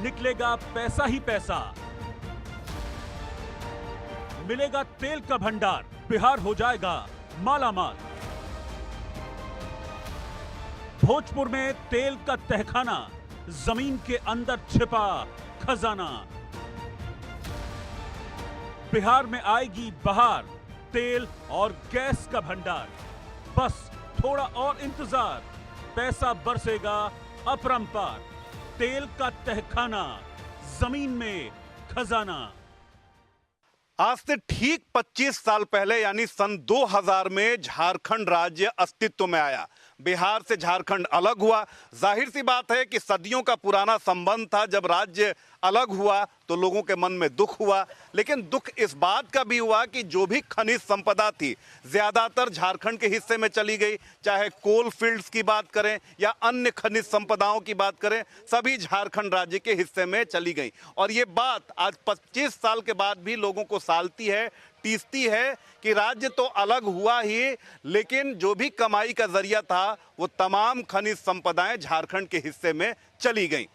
निकलेगा पैसा ही पैसा, मिलेगा तेल का भंडार, बिहार हो जाएगा मालामाल। भोजपुर में तेल का तहखाना, जमीन के अंदर छिपा खजाना। बिहार में आएगी बहार, तेल और गैस का भंडार। बस थोड़ा और इंतजार, पैसा बरसेगा अपरंपार। तेल का तहखाना, जमीन में खजाना। आज से ठीक 25 साल पहले यानी सन 2000 में झारखंड राज्य अस्तित्व में आया। बिहार से झारखंड अलग हुआ। जाहिर सी बात है कि सदियों का पुराना संबंध था। जब राज्य अलग हुआ तो लोगों के मन में दुख हुआ, लेकिन दुख इस बात का भी हुआ कि जो भी खनिज संपदा थी ज्यादातर झारखंड के हिस्से में चली गई। चाहे कोल फील्ड्स की बात करें या अन्य खनिज संपदाओं की बात करें, सभी झारखंड राज्य के हिस्से में चली गई। और ये बात आज 25 साल के बाद भी लोगों को सालती है, टीसती है कि राज्य तो अलग हुआ ही, लेकिन जो भी कमाई का जरिया था वो तमाम खनिज संपदाएं झारखंड के हिस्से में चली गईं।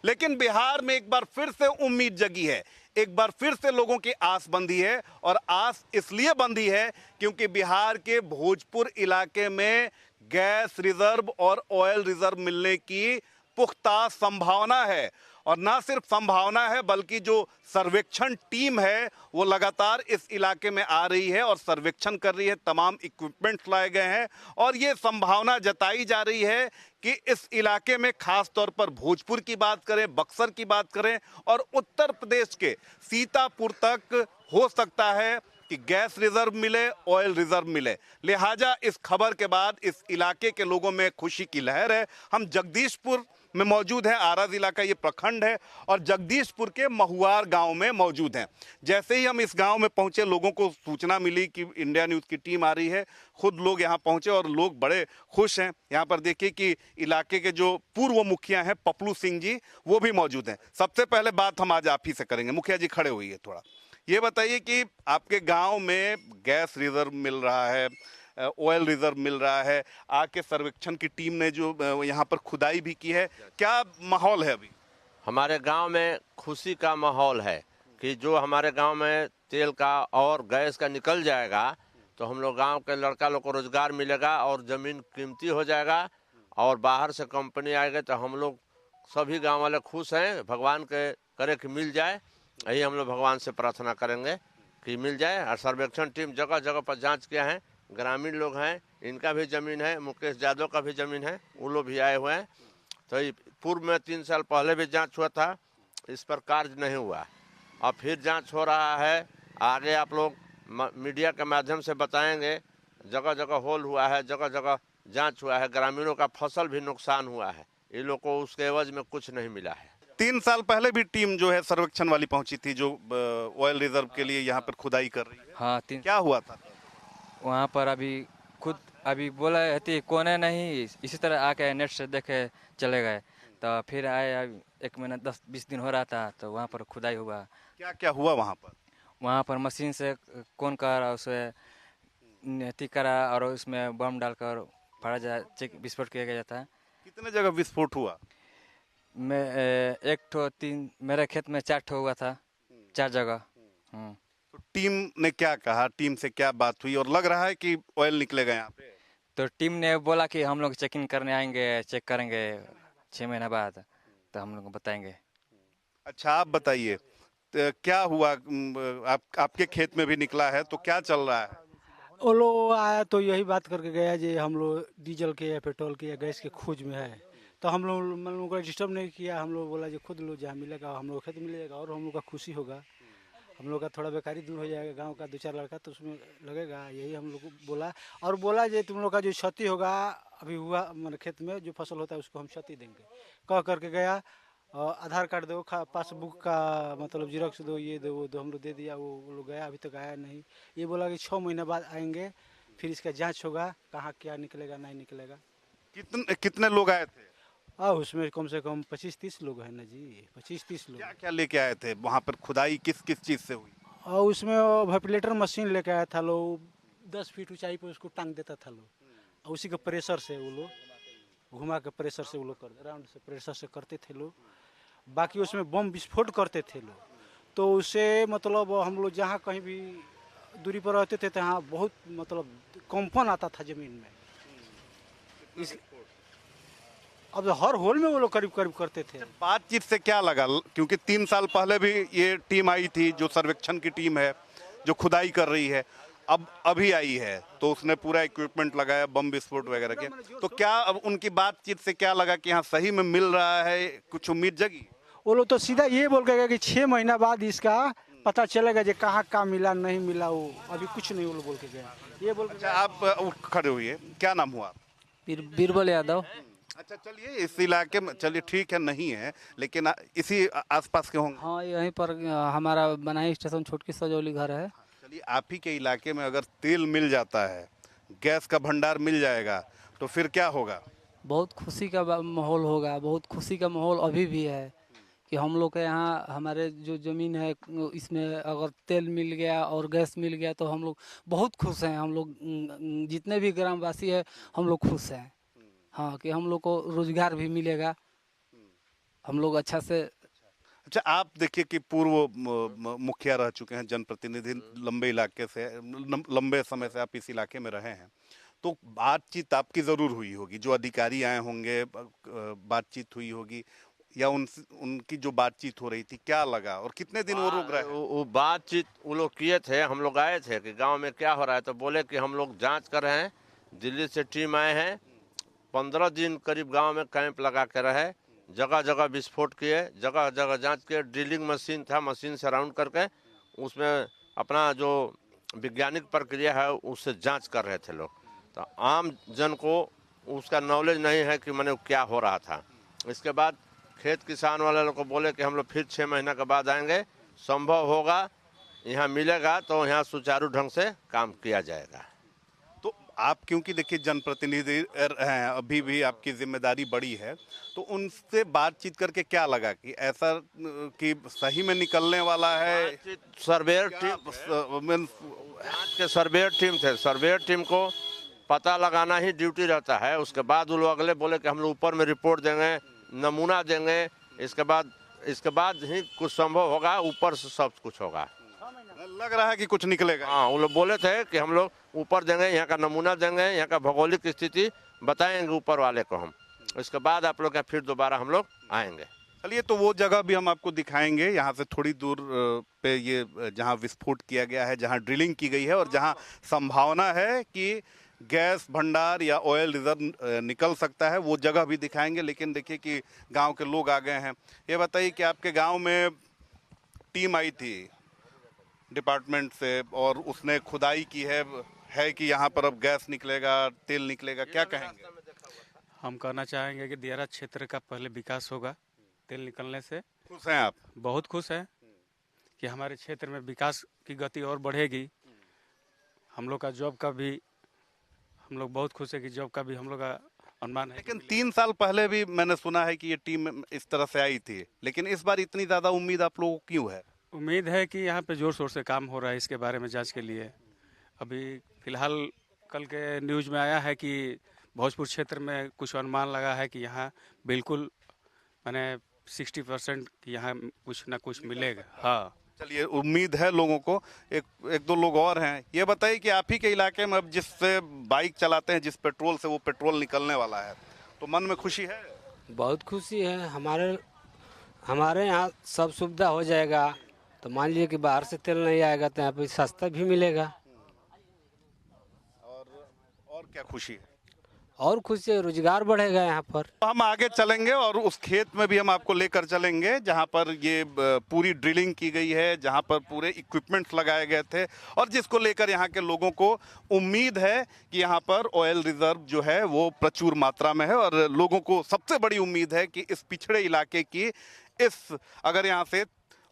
लेकिन बिहार में एक बार फिर से उम्मीद जगी है, एक बार फिर से लोगों की आस बंधी है। और आस इसलिए बंधी है क्योंकि बिहार के भोजपुर इलाके में गैस रिजर्व और ऑयल रिजर्व मिलने की पुख्ता संभावना है। और ना सिर्फ संभावना है बल्कि जो सर्वेक्षण टीम है वो लगातार इस इलाके में आ रही है और सर्वेक्षण कर रही है। तमाम इक्विपमेंट्स लाए गए हैं और ये संभावना जताई जा रही है कि इस इलाके में खास तौर पर भोजपुर की बात करें, बक्सर की बात करें और उत्तर प्रदेश के सीतापुर तक हो सकता है कि गैस रिजर्व मिले, ऑयल रिजर्व मिले। लिहाजा इस खबर के बाद इस इलाके के लोगों में खुशी की लहर है। हम जगदीशपुर में मौजूद हैं, आरा जिला का ये प्रखंड है और जगदीशपुर के महुआर गांव में मौजूद हैं। जैसे ही हम इस गांव में पहुंचे, लोगों को सूचना मिली कि इंडिया न्यूज़ की टीम आ रही है। खुद लोग यहां पहुंचे और लोग बड़े खुश हैं। यहां पर देखिए कि इलाके के जो पूर्व मुखिया हैं पपलू सिंह जी, वो भी मौजूद हैं। सबसे पहले बात हम आज आप ही से करेंगे। मुखिया जी खड़े हुई है, थोड़ा ये बताइए कि आपके गांव में गैस रिजर्व मिल रहा है, ऑयल रिजर्व मिल रहा है, आके सर्वेक्षण की टीम ने जो यहाँ पर खुदाई भी की है, क्या माहौल है अभी? हमारे गांव में खुशी का माहौल है कि जो हमारे गांव में तेल का और गैस का निकल जाएगा तो हम लोग गांव के लड़का लोग को रोजगार मिलेगा और ज़मीन कीमती हो जाएगा और बाहर से कंपनी आएगी तो हम लोग सभी गांव वाले खुश हैं। भगवान के करे कि मिल जाए, यही हम लोग भगवान से प्रार्थना करेंगे कि मिल जाए। और सर्वेक्षण टीम जगह जगह पर जांच किया है। ग्रामीण लोग हैं, इनका भी ज़मीन है, मुकेश यादव का भी ज़मीन है, वो लोग भी आए हुए हैं। तो पूर्व में 3 साल पहले भी जांच हुआ था, इस पर कार्य नहीं हुआ। अब फिर जांच हो रहा है। आगे आप लोग मीडिया के माध्यम से बताएंगे। जगह जगह होल हुआ है, जगह जगह जांच हुआ है। ग्रामीणों का फसल भी नुकसान हुआ है, इन लोग को उसके एवज में कुछ नहीं मिला है। 3 साल पहले भी टीम जो है सर्वेक्षण वाली पहुंची थी जो ऑयल रिजर्व के लिए यहाँ पर खुदाई कर रही है। हाँ, क्या हुआ था वहाँ पर अभी बोला है कोने नहीं, इसी तरह आके नेट से देखे चले गए। तो फिर आए, 1 महीना 10-20 दिन हो रहा था तो वहाँ पर खुदाई हुआ। क्या क्या हुआ वहाँ पर? वहाँ पर मशीन से कौन कर उसे नेती करा और उसमें बम डालकर फटा जा चेक विस्फोट किया गया था। कितने जगह विस्फोट हुआ? मैं 1 ठो 3, मेरे खेत में 4 ठो हुआ था, 4 जगह। तो टीम ने क्या कहा, टीम से क्या बात हुई और लग रहा है कि ऑयल निकलेगा यहाँ पे? तो टीम ने बोला कि हम लोग चेकिंग करने आएंगे, चेक करेंगे 6 महीना बाद, तो हम लोग को बताएंगे। अच्छा, आप बताइए क्या हुआ? आपके खेत में भी निकला है तो क्या चल रहा है? वो लोग आया तो यही बात करके गया जी हम लोग डीजल के या पेट्रोल के या गैस के खोज में है। तो हम लोग मतलब को डिस्टर्ब नहीं किया। हम लोग बोला जी खुद लो, जहाँ मिलेगा हम लोग खेत मिलेगा और हम लोग का खुशी होगा। हम लोग का थोड़ा बेकारी दूर हो जाएगा, गांव का 2-4 लड़का तो उसमें लगेगा, यही हम लोग को बोला। और बोला जी तुम लोग का जो क्षति होगा अभी हुआ मतलब खेत में जो फसल होता है उसको हम क्षति देंगे कह करके गया। आधार कार्ड दो, पासबुक का मतलब जीरोक्स दो, ये दो वो दो, हम लोग दे दिया। वो लोग गया, अभी तक आया नहीं। ये बोला कि 6 महीने बाद आएंगे, फिर इसका जांच होगा, कहाँ क्या निकलेगा नहीं निकलेगा। कितने लोग आए थे? उसमें कम से कम 25-30 लोग हैं ना जी, 25-30 लोग। क्या क्या लेके आए थे वहाँ पर? खुदाई किस किस चीज़ से हुई? और उसमें वेंटिलेटर मशीन लेके आया था लोग, 10 फीट ऊंचाई पर उसको टांग देता था लोग, और उसी के प्रेशर से वो लोग घुमा के प्रेशर से वो लोग कर राउंड से प्रेशर से करते थे लोग। बाकी उसमें बम विस्फोट करते थे लोग, तो उससे मतलब हम लोग जहाँ कहीं भी दूरी पर रहते थे तहाँ बहुत मतलब कंपन आता था ज़मीन में। इस अब हर होल में वो लोग करीब करीब करते थे। बातचीत से क्या लगा, क्योंकि 3 साल पहले भी ये टीम आई थी, जो सर्वेक्षण की टीम है जो खुदाई कर रही है, अब अभी आई है, तो उसने पूरा इक्विपमेंट लगाया, बम विस्फोट वगैरह के, तो क्या अब उनकी बातचीत से क्या लगा कि हाँ सही में मिल रहा है, कुछ उम्मीद जगी? वो लोग तो सीधा ये बोल के गए कि 6 महीना बाद इसका पता चलेगा जो कहाँ मिला नहीं मिला, वो अभी कुछ नहीं वो लोग बोल के गए, ये बोल के। अच्छा, आप उठ खड़े हुए, क्या नाम हुआ? बीरबल यादव। अच्छा, चलिए, इस इलाके में, चलिए ठीक है, नहीं है, लेकिन इसी आसपास के होंगे। हाँ, यहीं पर हमारा बनाई स्टेशन छोटकी सजौली घर है। चलिए, आप ही के इलाके में अगर तेल मिल जाता है, गैस का भंडार मिल जाएगा, तो फिर क्या होगा? बहुत खुशी का माहौल होगा, बहुत खुशी का माहौल अभी भी है कि हम लोग के यहाँ हमारे जो ज़मीन है इसमें अगर तेल मिल गया और गैस मिल गया तो हम लोग बहुत खुश हैं। हम लोग जितने भी ग्रामवासी है हम लोग खुश हैं, हाँ, कि हम लोग को रोजगार भी मिलेगा, हम लोग अच्छा से। अच्छा, आप देखिए कि पूर्व मुखिया रह चुके हैं, जनप्रतिनिधि, लंबे इलाके से, लंबे समय से आप इस इलाके में रहे हैं, तो बातचीत आपकी जरूर हुई होगी, जो अधिकारी आए होंगे, बातचीत हुई होगी, या उनकी जो बातचीत हो रही थी, क्या लगा और कितने दिन वो रुक रहे हैं? वो बातचीत वो लोग किए थे, हम लोग आए थे कि गांव में क्या हो रहा है, तो बोले कि हम लोग जांच कर रहे हैं, दिल्ली से टीम आए हैं, 15 दिन करीब गांव में कैंप लगा के रहे, जगह जगह विस्फोट किए, जगह जगह जांच किए, ड्रिलिंग मशीन था, मशीन से राउंड करके उसमें अपना जो वैज्ञानिक प्रक्रिया है उससे जांच कर रहे थे लोग। तो आम जन को उसका नॉलेज नहीं है कि मैंने क्या हो रहा था। इसके बाद खेत किसान वाले लोग को बोले कि हम लोग फिर 6 महीना के बाद आएंगे, संभव होगा यहाँ मिलेगा तो यहाँ सुचारू ढंग से काम किया जाएगा। तो आप, क्योंकि देखिए जनप्रतिनिधि हैं, अभी भी आपकी जिम्मेदारी बड़ी है, तो उनसे बातचीत करके क्या लगा कि ऐसा कि सही में निकलने वाला है? सर्वेयर टीम के सर्वेयर टीम थे, सर्वेयर टीम को पता लगाना ही ड्यूटी रहता है। उसके बाद वो लोग अगले बोले कि हम लोग ऊपर में रिपोर्ट देंगे, नमूना देंगे, इसके बाद ही कुछ संभव होगा, ऊपर से सब कुछ होगा। लग रहा है कि कुछ निकलेगा। हाँ, वो लोग बोले थे कि हम लोग ऊपर देंगे, यहाँ का नमूना देंगे, यहाँ का भौगोलिक स्थिति बताएंगे ऊपर वाले को हम, इसके बाद आप लोग का फिर दोबारा हम लोग आएंगे। चलिए, तो वो जगह भी हम आपको दिखाएंगे, यहाँ से थोड़ी दूर पे, ये जहाँ विस्फोट किया गया है, जहाँ ड्रिलिंग की गई है और जहाँ संभावना है कि गैस भंडार या ऑयल रिजर्व निकल सकता है, वो जगह भी दिखाएंगे। लेकिन देखिए कि गांव के लोग आ गए हैं। ये बताइए कि आपके गांव में टीम आई थी डिपार्टमेंट से और उसने खुदाई की है कि यहाँ पर अब गैस निकलेगा, तेल निकलेगा, क्या कहेंगे? हम कहना चाहेंगे कि दियारा क्षेत्र का पहले विकास होगा तेल निकलने से। खुश हैं आप? बहुत खुश हैं कि हमारे क्षेत्र में विकास की गति और बढ़ेगी। हम लोग का जॉब का भी, हम लोग बहुत खुश है कि जॉब का भी हम लोग का अनुमान है। लेकिन 3 साल पहले भी मैंने सुना है कि ये टीम इस तरह से आई थी, लेकिन इस बार इतनी ज़्यादा उम्मीद आप लोगों को क्यों है? उम्मीद है कि यहाँ पे जोर शोर से काम हो रहा है इसके बारे में जांच के लिए। अभी फिलहाल कल के न्यूज़ में आया है कि भोजपुर क्षेत्र में कुछ अनुमान लगा है कि यहाँ बिल्कुल माने 60% कि यहाँ कुछ ना कुछ मिलेगा। हाँ, चलिए, उम्मीद है लोगों को। एक दो लोग और हैं। ये बताइए कि आप ही के इलाके में अब जिससे बाइक चलाते हैं, जिस पेट्रोल से वो पेट्रोल निकलने वाला है, तो मन में खुशी है? बहुत खुशी है। हमारे यहाँ सब सुविधा हो जाएगा, तो मान लीजिए कि बाहर से तेल नहीं आएगा तो यहाँ पे सस्ता भी मिलेगा। और क्या खुशी है? और खुशी है, रोजगार बढ़ेगा यहाँ पर। तो हम आगे चलेंगे और उस खेत में भी हम आपको लेकर चलेंगे जहां पर ये पूरी ड्रिलिंग की गई है, जहां पर पूरे इक्विपमेंट्स लगाए गए थे और जिसको लेकर यहाँ के लोगों को उम्मीद है कि यहाँ पर ऑयल रिजर्व जो है वो प्रचुर मात्रा में है। और लोगों को सबसे बड़ी उम्मीद है कि इस पिछड़े इलाके की अगर यहाँ से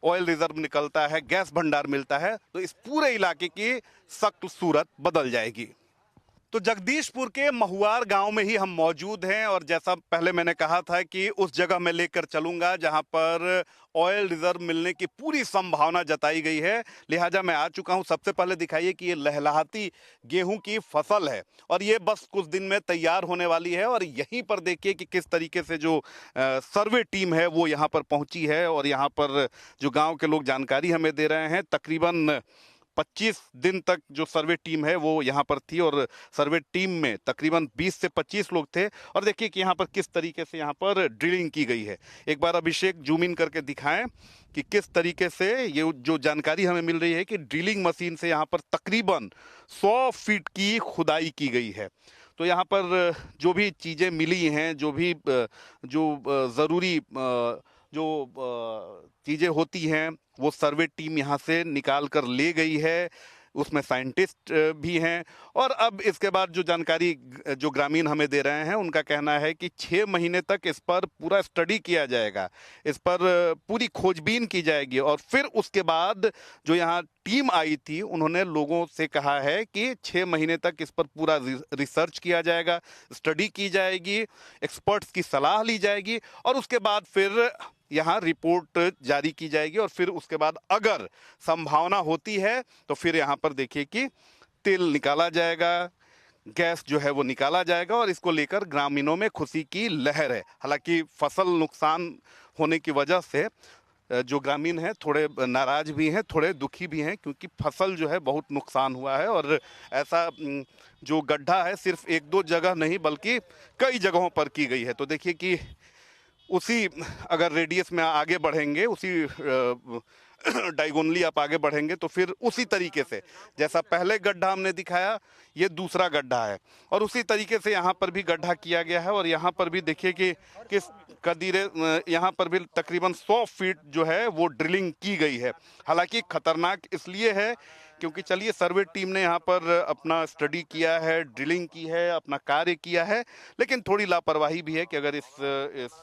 ऑयल रिजर्व निकलता है, गैस भंडार मिलता है, तो इस पूरे इलाके की शक्ल सूरत बदल जाएगी। तो जगदीशपुर के महुआर गांव में ही हम मौजूद हैं और जैसा पहले मैंने कहा था कि उस जगह मैं लेकर चलूंगा जहां पर ऑयल रिजर्व मिलने की पूरी संभावना जताई गई है, लिहाजा मैं आ चुका हूं। सबसे पहले दिखाइए कि ये लहलहाती गेहूं की फसल है और ये बस कुछ दिन में तैयार होने वाली है। और यहीं पर देखिए कि किस तरीके से जो सर्वे टीम है वो यहाँ पर पहुंची है और यहाँ पर जो गाँव के लोग जानकारी हमें दे रहे हैं, तकरीबन 25 दिन तक जो सर्वे टीम है वो यहाँ पर थी और सर्वे टीम में तकरीबन 20 से 25 लोग थे। और देखिए कि यहाँ पर किस तरीके से यहाँ पर ड्रिलिंग की गई है। एक बार अभिषेक जूम इन करके दिखाएं कि किस तरीके से ये जो जानकारी हमें मिल रही है कि ड्रिलिंग मशीन से यहाँ पर तकरीबन 100 फीट की खुदाई की गई है। तो यहाँ पर जो भी चीज़ें मिली हैं, जो भी ज़रूरी जो चीज़ें होती हैं वो सर्वे टीम यहाँ से निकाल कर ले गई है। उसमें साइंटिस्ट भी हैं और अब इसके बाद जो जानकारी जो ग्रामीण हमें दे रहे हैं उनका कहना है कि 6 महीने तक इस पर पूरा स्टडी किया जाएगा, इस पर पूरी खोजबीन की जाएगी और फिर उसके बाद जो यहाँ टीम आई थी उन्होंने लोगों से कहा है कि 6 महीने तक इस पर पूरा रिसर्च किया जाएगा, स्टडी की जाएगी, एक्सपर्ट्स की सलाह ली जाएगी और उसके बाद फिर यहाँ रिपोर्ट जारी की जाएगी और फिर उसके बाद अगर संभावना होती है तो फिर यहाँ पर देखिए कि तेल निकाला जाएगा, गैस जो है वो निकाला जाएगा और इसको लेकर ग्रामीणों में खुशी की लहर है। हालांकि फसल नुकसान होने की वजह से जो ग्रामीण हैं थोड़े नाराज भी हैं, थोड़े दुखी भी हैं क्योंकि फसल जो है बहुत नुकसान हुआ है और ऐसा जो गड्ढा है सिर्फ 1-2 जगह नहीं बल्कि कई जगहों पर की गई है। तो देखिए कि उसी अगर रेडियस में आगे बढ़ेंगे, उसी डायगोनली आप आगे बढ़ेंगे तो फिर उसी तरीके से जैसा पहले गड्ढा हमने दिखाया ये दूसरा गड्ढा है और उसी तरीके से यहाँ पर भी गड्ढा किया गया है और यहाँ पर भी देखिए कि किस कदीरे यहाँ पर भी तकरीबन 100 फीट जो है वो ड्रिलिंग की गई है। हालांकि खतरनाक इसलिए है क्योंकि चलिए सर्वे टीम ने यहाँ पर अपना स्टडी किया है, ड्रिलिंग की है, अपना कार्य किया है, लेकिन थोड़ी लापरवाही भी है कि अगर इस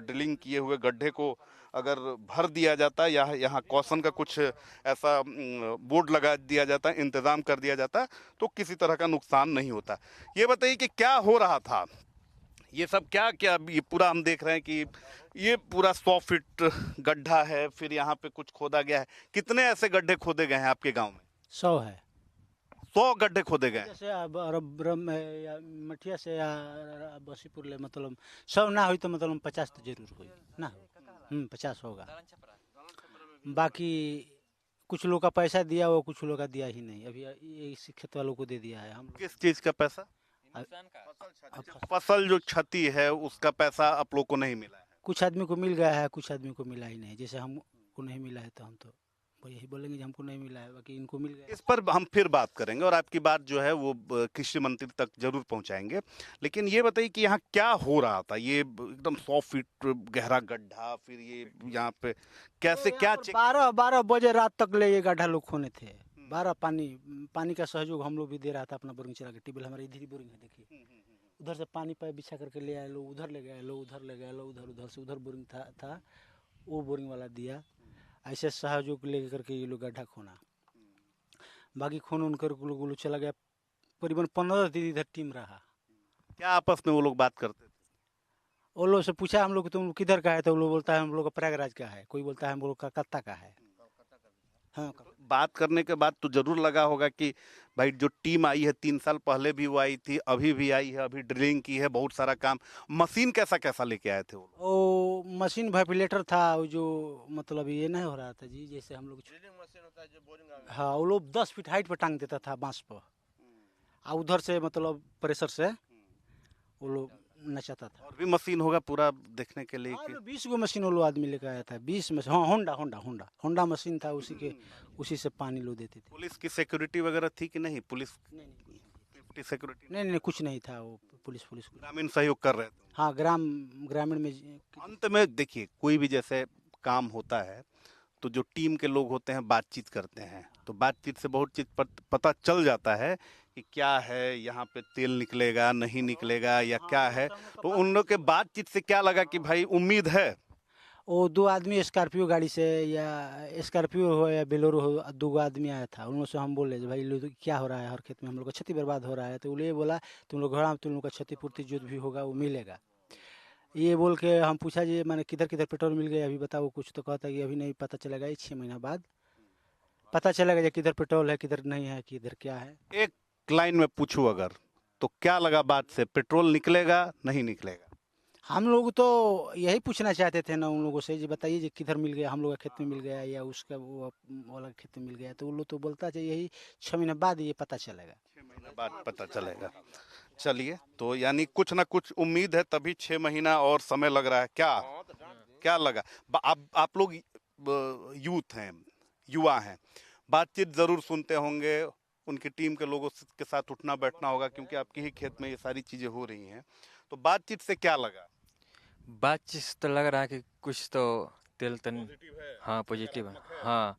ड्रिलिंग किए हुए गड्ढे को अगर भर दिया जाता या यहाँ कॉशन का कुछ ऐसा बोर्ड लगा दिया जाता, इंतज़ाम कर दिया जाता तो किसी तरह का नुकसान नहीं होता। ये बताइए कि क्या हो रहा था, ये सब क्या क्या ये पूरा हम देख रहे हैं कि ये पूरा 100 फीट गड्ढा है, फिर यहाँ पे कुछ खोदा गया है। कितने ऐसे गड्ढे खोदे गए हैं आपके गांव में? 100 है। 100 गड्ढे खोदे गए जैसे अब ब्रह्म या मठिया से या बसीपुर ले मतलब 100 ना हुई तो मतलब 50 तो जरूर हुई ना, 50 होगा। बाकी कुछ लोग का पैसा दिया वो कुछ लोग का दिया ही नहीं, अभी ये खेत वालों को दे दिया है। हम किस चीज का पैसा? फसल जो क्षति है उसका पैसा आप लोग को नहीं मिला है? कुछ आदमी को मिल गया है, कुछ आदमी को मिला ही नहीं। जैसे हमको नहीं मिला है तो हम तो यही बोलेंगे कि हमको नहीं मिला है, बाकी इनको मिल गया। इस पर हम फिर बात करेंगे और आपकी बात जो है वो कृषि मंत्री तक जरूर पहुंचाएंगे। लेकिन ये बताइए कि यहाँ क्या हो रहा था? ये एकदम 100 फीट गहरा गड्ढा, फिर ये यहाँ पे कैसे क्या 12 बजे रात तक ले ये गड्ढा लोग खोने थे। 12 पानी का सहयोग हम लोग भी दे रहा था अपना बोरिंग चला के। ट्यूबवेल हमारे इधर ही बोरिंग है, देखिए उधर से पानी पाइप बिछा करके ले आए लोग, उधर ले गए लोग, उधर ले गए लोग, उधर से उधर बोरिंग था वो बोरिंग वाला दिया। ऐसे सहयोग लेकर करके ये लोग गड्ढा खोना, बाकी खून उनकर लोग चला गया। करीबन 15 दिन इधर टीम रहा। क्या आपस में वो लोग बात करते थे? वो लोग से पूछा हम लोग तुम लोग किधर का है, तो वो लोग बोलता है हम लोग का प्रयागराज का है, कोई बोलता है हम लोग का कलकत्ता का है। हाँ, बात करने के बाद तो जरूर लगा होगा कि भाई जो टीम आई है 3 साल पहले भी वो आई थी, अभी भी आई है, अभी ड्रिलिंग की है, बहुत सारा काम। मशीन कैसा कैसा लेके आए थे वो? वो मशीन वेंटिलेटर था, वो जो मतलब ये नहीं हो रहा था जी, जैसे हम लोग हाँ वो लोग 10 फीट हाइट पर टांग देता था बांस पर, और उधर से मतलब प्रेशर से वो लोग नचाता था। और भी मशीन होगा पूरा देखने के लिए? 20 गो मशीन वो लोग आदमी लेकर आया था, 20 मशीन। हाँ, होंडा मशीन था, उसी से पानी लो देते थे। पुलिस की सिक्योरिटी वगैरह थी कि नहीं? पुलिस सिक्योरिटी नहीं कुछ नहीं था, वो पुलिस ग्रामीण सहयोग कर रहे थे। हाँ, ग्रामीण में। अंत में देखिए कोई भी जैसे काम होता है तो जो टीम के लोग होते हैं बातचीत करते हैं, तो बातचीत से बहुत चीज पता चल जाता है कि क्या है, यहाँ पे तेल निकलेगा नहीं निकलेगा या क्या है। तो उन लोग के बातचीत से क्या लगा कि भाई उम्मीद है? वो 2 आदमी स्कॉर्पियो गाड़ी से, या स्कॉर्पियो हो या बोलेरो हो, 2 आदमी आया था। उनमें से हम बोले भाई लो क्या हो रहा है, हर खेत में हम लोग का क्षति बर्बाद हो रहा है। तो ये बोला तुम लोग घड़ा में तुम लोग का क्षतिपूर्ति जो भी होगा वो मिलेगा। ये बोल के हम पूछा जी मैंने किधर किधर पेट्रोल मिल गया अभी बताओ कुछ, तो कहता है कि अभी नहीं पता चलेगा, ये 6 महीना बाद पता चलेगा कि किधर पेट्रोल है किधर नहीं है किधर क्या है। एक लाइन में पूछूं अगर, तो क्या लगा बात से, पेट्रोल निकलेगा नहीं निकलेगा? हम लोग तो यही पूछना चाहते थे ना उन लोगों से, जी बताइए जी किधर मिल गया, हम लोग के खेत में मिल गया या उसका वो वाला खेत में मिल गया। तो वो लोग तो बोलता है यही 6 महीने बाद ये पता चलेगा। 6 महीने बाद पता चलेगा। चलिए, तो यानी कुछ ना कुछ उम्मीद है, तभी 6 महीना और समय लग रहा है। क्या लगा? आप लोग यूथ हैं, युवा हैं, बातचीत जरूर सुनते होंगे, उनकी टीम के लोगों के साथ उठना बैठना होगा, क्योंकि आपके ही खेत में ये सारी चीजें हो रही हैं। तो बातचीत से क्या लगा? बातचीत से तो लग रहा है कि कुछ तो तेल तन, हाँ पॉजिटिव है, हाँ।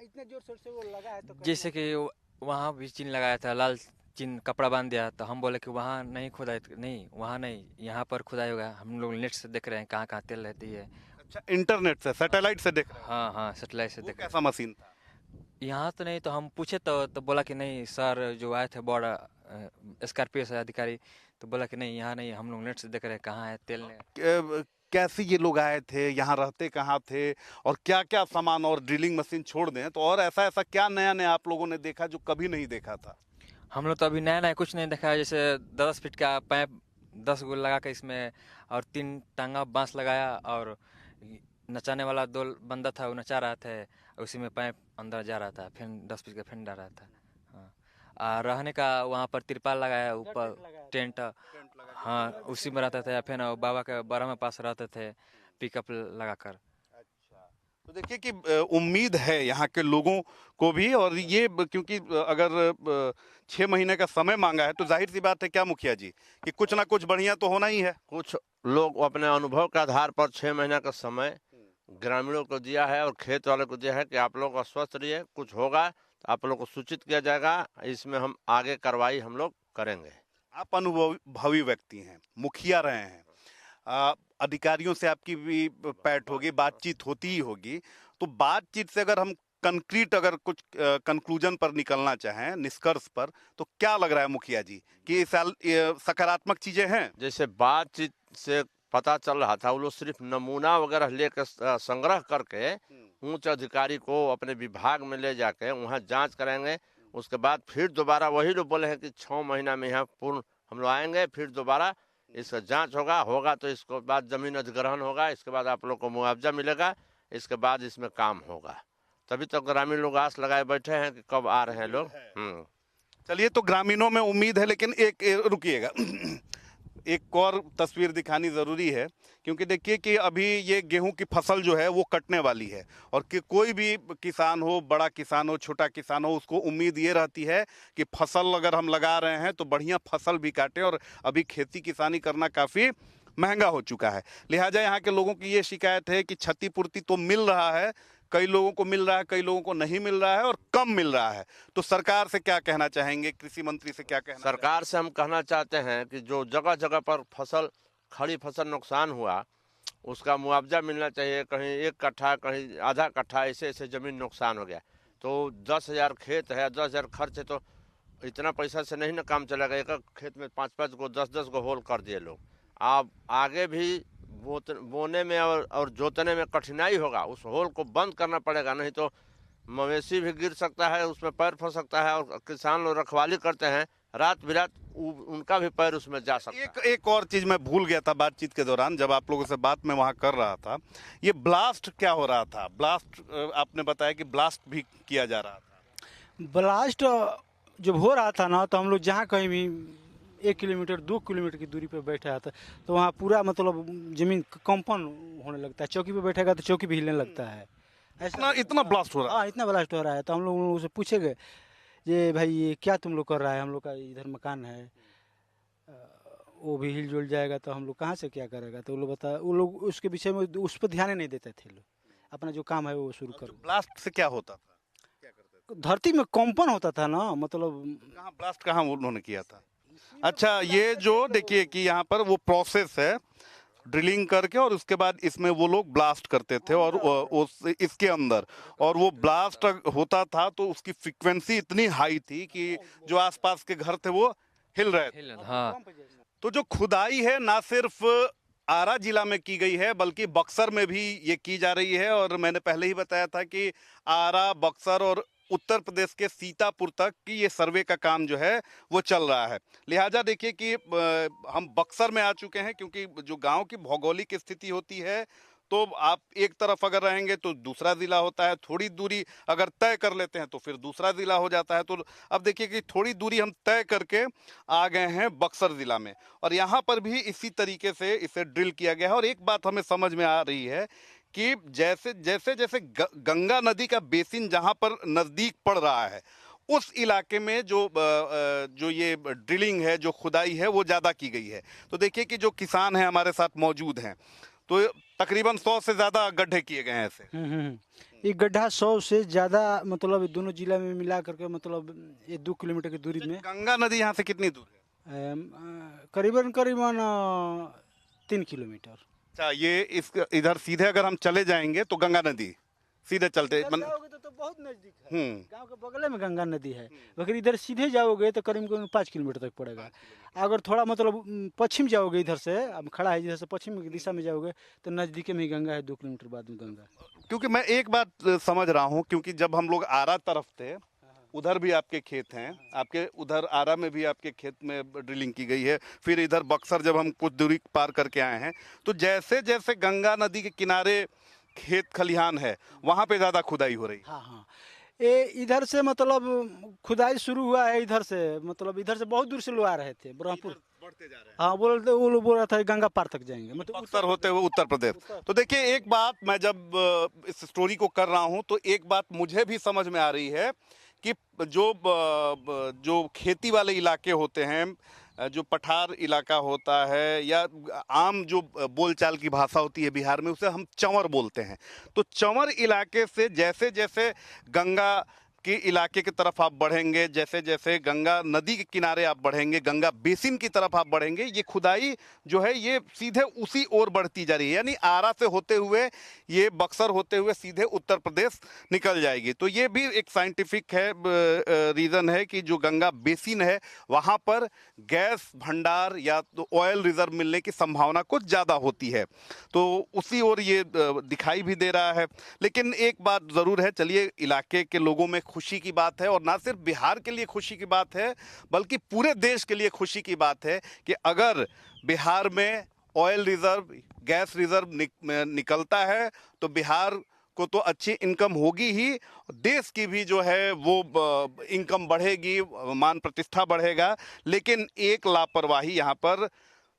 इतने जोर शोर से वो लगा है तो जैसे कि वहाँ भी चिन्ह लगाया था, लाल चिन्ह कपड़ा बांध दिया, तो हम बोले कि वहाँ नहीं खुदाई, नहीं वहाँ नहीं, यहाँ पर खुदाई होगा। हम लोग नेट से देख रहे हैं कहाँ कहाँ तेल रहती है। अच्छा, इंटरनेट से, सैटेलाइट से देख रहे हैं? हाँ हाँ, सेटेलाइट से वो देख रहे कैसा मशीन था? हैं। यहाँ तो नहीं, तो हम पूछे तो बोला कि नहीं सर, जो आए थे बॉर्डर स्कॉर्पियो से अधिकारी, तो बोला कि नहीं यहाँ नहीं, हम लोग नेट से देख रहे हैं कहाँ है तेल ने। कैसे ये लोग आए थे, यहाँ रहते कहाँ थे, और क्या क्या सामान, और ड्रिलिंग मशीन छोड़ दें तो और ऐसा क्या नया नया आप लोगों ने देखा जो कभी नहीं देखा था? हम लोग तो अभी नया नया कुछ नहीं देखा है। जैसे 10 फीट का पाइप 10 गो लगा के इसमें, और 3 टांगा बांस लगाया, और नचाने वाला 2 बंदा था, वो नचा रहा था, उसी में पाइप अंदर जा रहा था, फिर 10 फीट का फिर डाल रहा था। हाँ, रहने का वहाँ पर तिरपाल लगाया, ऊपर टेंट, हाँ उसी में रहते थे, या फिर बाबा के बारह में पास रहते थे पिकअप लगाकर। तो देखिए कि उम्मीद है यहाँ के लोगों को भी, और ये क्योंकि अगर 6 महीने का समय मांगा है तो जाहिर सी बात है क्या मुखिया जी कि कुछ ना कुछ बढ़िया तो होना ही है। कुछ लोग अपने अनुभव के आधार पर 6 महीने का समय ग्रामीणों को दिया है और खेत वाले को दिया है कि आप लोग अस्वस्थ रहिए, कुछ होगा तो आप लोग को सूचित किया जाएगा, इसमें हम आगे कार्रवाई हम लोग करेंगे। आप अनुभवी व्यक्ति हैं, मुखिया रहे हैं, अधिकारियों से आपकी भी पैठ होगी, बातचीत होती ही होगी। तो बातचीत से अगर हम कंक्रीट अगर कुछ कंक्लूजन पर निकलना चाहें, निष्कर्ष पर, तो क्या लग रहा है मुखिया जी कि इस साल सकारात्मक चीजें हैं? जैसे बातचीत से पता चल रहा था, वो लोग सिर्फ नमूना वगैरह लेकर संग्रह करके उच्च अधिकारी को अपने विभाग में ले जाके वहाँ जांच करेंगे। उसके बाद फिर दोबारा वही लोग बोले हैं कि 6 महीना में यहाँ पूर्ण हम लोग आएंगे, फिर दोबारा इसका जांच होगा तो इसके बाद जमीन अधिग्रहण होगा, इसके बाद आप लोग को मुआवजा मिलेगा, इसके बाद इसमें काम होगा। तभी तो ग्रामीण लोग आस लगाए बैठे हैं कि कब आ रहे हैं लोग। चलिए, तो ग्रामीणों में उम्मीद है, लेकिन एक रुकिएगा एक और तस्वीर दिखानी ज़रूरी है, क्योंकि देखिए कि अभी ये गेहूं की फसल जो है वो कटने वाली है, और कि कोई भी किसान हो, बड़ा किसान हो, छोटा किसान हो, उसको उम्मीद ये रहती है कि फसल अगर हम लगा रहे हैं तो बढ़िया फसल भी काटें, और अभी खेती किसानी करना काफ़ी महंगा हो चुका है। लिहाजा यहाँ के लोगों की ये शिकायत है कि क्षतिपूर्ति तो मिल रहा है, कई लोगों को मिल रहा है, कई लोगों को नहीं मिल रहा है और कम मिल रहा है। तो सरकार से क्या कहना चाहेंगे, कृषि मंत्री से क्या कहना? सरकार से हम कहना चाहते हैं कि जो जगह जगह पर खड़ी फसल नुकसान हुआ उसका मुआवजा मिलना चाहिए। कहीं 1 कट्ठा, कहीं आधा कट्ठा, ऐसे जमीन नुकसान हो गया तो 10,000 खेत है, 10,000 खर्च है, तो इतना पैसा से नहीं ना काम चलेगा। एक खेत में 5-5 गो 10-10 गो होल कर दिए लोग। अब आगे भी बोने में और जोतने में कठिनाई होगा, उस होल को बंद करना पड़ेगा, नहीं तो मवेशी भी गिर सकता है, उसमें पैर फंस सकता है, और किसान लोग रखवाली करते हैं, रात बिरात उनका भी पैर उसमें जा सकता है। एक और चीज मैं भूल गया था बातचीत के दौरान, जब आप लोगों से बात मैं वहां कर रहा था, ये ब्लास्ट क्या हो रहा था? ब्लास्ट आपने बताया कि ब्लास्ट भी किया जा रहा था। ब्लास्ट जब हो रहा था ना, तो हम लोग जहाँ कहीं भी 1 किलोमीटर 2 किलोमीटर की दूरी पे बैठा था, तो वहाँ पूरा मतलब जमीन कंपन होने लगता है। चौकी पे बैठेगा तो चौकी भी हिलने लगता है। इतना ब्लास्ट हो रहा है? हाँ, इतना ब्लास्ट हो रहा है। तो हम लोग से पूछेंगे ये भाई ये क्या तुम लोग कर रहा है, हम लोग का इधर मकान है, वो भी हिल जुल जाएगा तो हम लोग कहाँ से क्या करेगा। तो वो लोग उसके विषय में उस पर ध्यान नहीं देते थे। लोग अपना जो काम है वो शुरू कर। ब्लास्ट से क्या होता था, क्या करते थे? धरती में कंपन होता था ना, मतलब कहाँ ब्लास्ट कहाँ उन्होंने किया था? अच्छा, ये जो देखिए कि यहाँ पर वो प्रोसेस है, ड्रिलिंग करके और उसके बाद इसमें वो लोग ब्लास्ट करते थे और उस इसके अंदर, और वो ब्लास्ट होता था तो उसकी फ्रीक्वेंसी इतनी हाई थी कि जो आसपास के घर थे वो हिल रहे थे। हाँ। तो जो खुदाई है ना सिर्फ आरा जिला में की गई है बल्कि बक्सर में भी ये की जा रही है, और मैंने पहले ही बताया था कि आरा, बक्सर और उत्तर प्रदेश के सीतापुर तक की ये सर्वे का काम जो है वो चल रहा है। लिहाजा देखिए कि हम बक्सर में आ चुके हैं, क्योंकि जो गांव की भौगोलिक स्थिति होती है तो आप एक तरफ अगर रहेंगे तो दूसरा जिला होता है, थोड़ी दूरी अगर तय कर लेते हैं तो फिर दूसरा जिला हो जाता है। तो अब देखिए कि थोड़ी दूरी हम तय करके आ गए हैं बक्सर जिला में, और यहाँ पर भी इसी तरीके से इसे ड्रिल किया गया है। और एक बात हमें समझ में आ रही है कि जैसे जैसे जैसे गंगा नदी का बेसिन जहाँ पर नज़दीक पड़ रहा है उस इलाके में जो ये ड्रिलिंग है, जो खुदाई है वो ज़्यादा की गई है। तो देखिए कि जो किसान हैं हमारे साथ मौजूद हैं, तो तकरीबन 100 से ज़्यादा गड्ढे किए गए हैं ऐसे। ये गड्ढा 100 से ज़्यादा, मतलब दोनों जिला में मिला करके, मतलब ये 2 किलोमीटर की दूरी में। गंगा नदी यहाँ से कितनी दूर है? करीबन करीबन 3 किलोमीटर। अच्छा, ये इस इधर सीधे अगर हम चले जाएंगे तो गंगा नदी सीधे चलते जाओगे तो बहुत नजदीक है, गांव के बगल में गंगा नदी है। अगर इधर सीधे जाओगे तो करीब 5 किलोमीटर तक पड़ेगा। अगर थोड़ा मतलब पश्चिम जाओगे, इधर से अब खड़ा है, इधर से पश्चिम की दिशा में जाओगे तो नजदीक में ही गंगा है, 2 किलोमीटर बाद में गंगा। क्योंकि मैं एक बात समझ रहा हूँ, क्योंकि जब हम लोग आरा तरफ थे उधर भी आपके खेत हैं, आपके उधर आरा में भी आपके खेत में ड्रिलिंग की गई है, फिर इधर बक्सर जब हम कुछ दूरी पार करके आए हैं तो जैसे जैसे गंगा नदी के किनारे खेत खलिहान है वहाँ पे ज़्यादा खुदाई हो रही है। हाँ, ये इधर से मतलब खुदाई शुरू हुआ है, इधर से मतलब इधर से बहुत दूर से लोग आ रहे थे, ब्रह्मपुर बढ़ते जा रहे हैं। हाँ, बोलते वो लोग बोल रहा था गंगा पार तक जाएंगे, मतलब बक्सर होते हुए उत्तर प्रदेश। तो देखिए एक बात, मैं जब इस स्टोरी को कर रहा हूँ तो एक बात मुझे भी समझ में आ रही है कि जो खेती वाले इलाके होते हैं, जो पठार इलाका होता है, या आम जो बोलचाल की भाषा होती है बिहार में, उसे हम चंवर बोलते हैं। तो चंवर इलाके से जैसे जैसे गंगा के इलाके की तरफ आप बढ़ेंगे, जैसे जैसे गंगा नदी के किनारे आप बढ़ेंगे, गंगा बेसिन की तरफ आप बढ़ेंगे, ये खुदाई जो है ये सीधे उसी ओर बढ़ती जा रही है। यानी आरा से होते हुए ये बक्सर होते हुए सीधे उत्तर प्रदेश निकल जाएगी। तो ये भी एक साइंटिफिक है रीज़न है कि जो गंगा बेसिन है वहाँ पर गैस भंडार या तो ऑयल रिजर्व मिलने की संभावना कुछ ज़्यादा होती है, तो उसी ओर ये दिखाई भी दे रहा है। लेकिन एक बात ज़रूर है, चलिए, इलाके के लोगों में खुशी की बात है, और ना सिर्फ बिहार के लिए खुशी की बात है बल्कि पूरे देश के लिए खुशी की बात है कि अगर बिहार में ऑयल रिजर्व, गैस रिजर्व निकलता है तो बिहार को तो अच्छी इनकम होगी ही, देश की भी जो है वो इनकम बढ़ेगी, मान प्रतिष्ठा बढ़ेगा। लेकिन एक लापरवाही यहाँ पर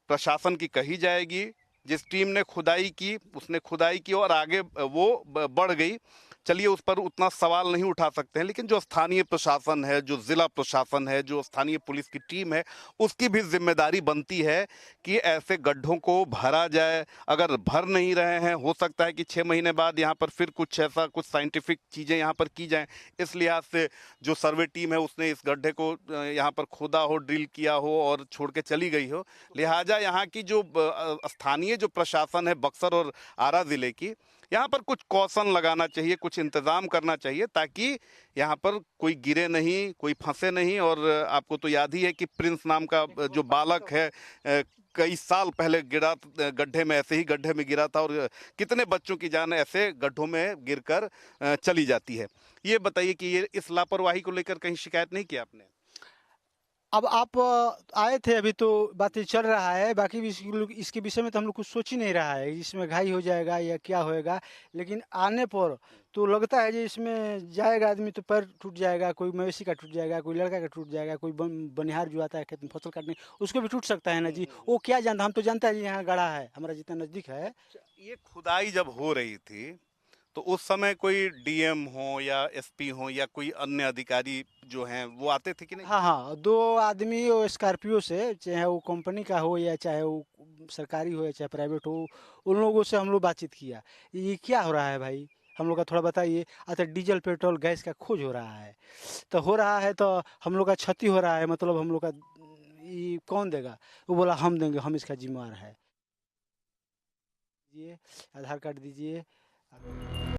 प्रशासन की कही जाएगी। जिस टीम ने खुदाई की उसने खुदाई की और आगे वो बढ़ गई, चलिए उस पर उतना सवाल नहीं उठा सकते हैं, लेकिन जो स्थानीय प्रशासन है, जो जिला प्रशासन है, जो स्थानीय पुलिस की टीम है, उसकी भी जिम्मेदारी बनती है कि ऐसे गड्ढों को भरा जाए। अगर भर नहीं रहे हैं, हो सकता है कि 6 महीने बाद यहाँ पर फिर कुछ ऐसा कुछ साइंटिफिक चीज़ें यहाँ पर की जाएं। इस लिहाज से जो सर्वे टीम है उसने इस गड्ढे को यहाँ पर खोदा हो, ड्रिल किया हो और छोड़ के चली गई हो। लिहाजा यहाँ की जो स्थानीय जो प्रशासन है बक्सर और आरा ज़िले की, यहाँ पर कुछ कौशन लगाना चाहिए, कुछ इंतज़ाम करना चाहिए ताकि यहाँ पर कोई गिरे नहीं, कोई फंसे नहीं। और आपको तो याद ही है कि प्रिंस नाम का जो बालक है कई साल पहले गिरा गड्ढे में, ऐसे ही गड्ढे में गिरा था, और कितने बच्चों की जान ऐसे गड्ढों में गिरकर चली जाती है। ये बताइए कि ये इस लापरवाही को लेकर कहीं शिकायत नहीं की आपने? अब आप आए थे, अभी तो बातें चल रहा है, बाकी भी इसके विषय में तो हम लोग कुछ सोच ही नहीं रहा है, इसमें घाई हो जाएगा या क्या होएगा। लेकिन आने पर तो लगता है कि इसमें जाएगा आदमी तो पैर टूट जाएगा, कोई मवेशी का टूट जाएगा, कोई लड़का का टूट जाएगा, कोई बनिहार जो आता है खेत में फसल काटने, उसको भी टूट सकता है ना जी। वो क्या जानता, हम तो जानते हैं यहाँ गड़ा है, हमारा जितना नज़दीक है। ये खुदाई जब हो रही थी तो उस समय कोई डीएम हो या एसपी हो या कोई अन्य अधिकारी जो हैं वो आते थे कि नहीं? हाँ, 2 आदमी स्कॉर्पियो से, चाहे वो कंपनी का हो या चाहे वो सरकारी हो या चाहे प्राइवेट हो, उन लोगों से हम लोग बातचीत किया। ये क्या हो रहा है भाई, हम लोग का थोड़ा बताइए। अच्छा, डीजल पेट्रोल गैस का खोज हो रहा है, तो हो रहा है तो हम लोग का क्षति हो रहा है, मतलब हम लोग का ये कौन देगा? वो बोला हम देंगे, हम इसका जिम्मेवार है। दीजिए, आधार कार्ड दीजिए।